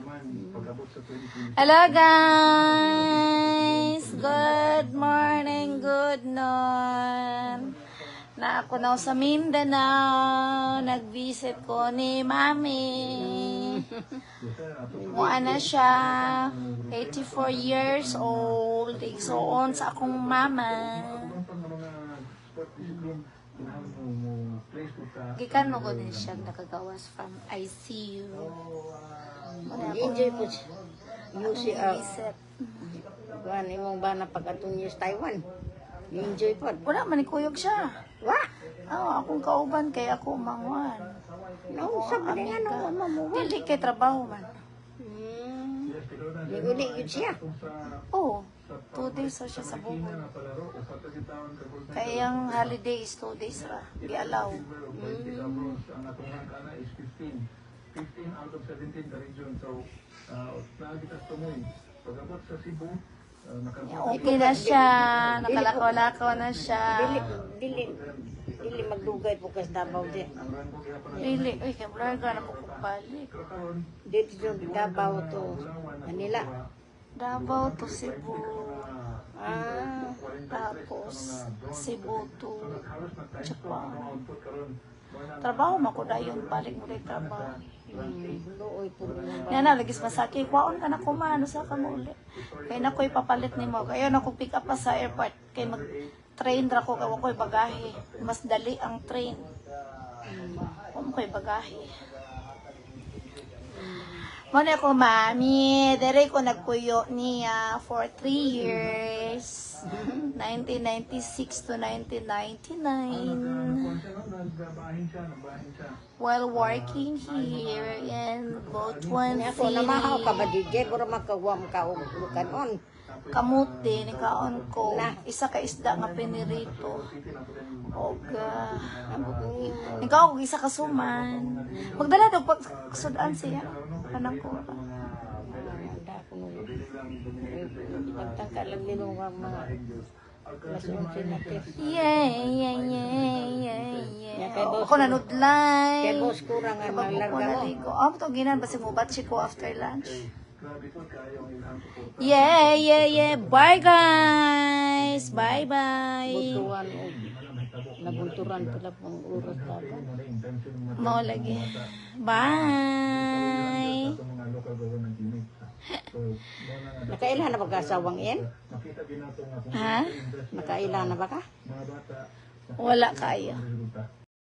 Hello guys! Good morning, good noon. Na ako na sa Mindanao. Nag-visit ko ni Mami. Mua na siya. 84 years old. Igsoon sa akong mama. Gikan mo ko din siya nakagawas from ICU. Enjoy po siya. Yusi, kuhan imong ba na pag-atong news Taiwan? Enjoy po. Wala, manikuyog siya. Wa? Akong kauban kay ako mangwan. No, sabi nga no, mamuha. Dili kay trabaho man. Liguli yun siya. Oo. 2 days ra siya sa bukod. Kaya yung holiday is 2 days ra. Di allow. 15 out of 17 ka region. So, nagitas tumoy. Pagabot sa Cebu, Okay na siya. Nakalakaw-lakaw na siya. Dili magdugay po kas Davao di. Dili. Uy, kaya vlogger na po balik. Dito yung Davao to Manila. Davao to Cebu. Tapos Cebu to Japan. Trabaho man ko dayon balik mo day trabaho. Luoy po. Yan na lagis masaki kwaon ka na kumano sa kamo uli. Kay na ko'y papalit nimo. Kaya na ko pick up pa sa airport kay mag train ra ko kawa ko'y bagahe. Mas dali ang train. Kung ko'y bagahe. Muna ko mami, dere ko nagpuyo niya for 3 years. 1996 to 1999. While working here in Botuan Ako na mahaw ka ba City. DJ? Buro magkawam ka o kanon. Kamuti, ni kaon ko. Isa ka isda nga pinirito. Oga. Ikaw ko isa ka suman. Magdala daw pag sudan siya. Kanang ko. Pagtangka lang din mga alas 11 na tis. Yeah. Kay boss Ako nanudlay. Kay boss kurang ang malarga mo. Ito ginan basi mo batsi ko after lunch. Yeah. Bye guys. Bye. Butuan o nabunturan pala pang oras dapat. Mao lagi. Bye. Nakailan na ba ka asawang yan? Ha? Nakailan na ba ka? Wala kayo.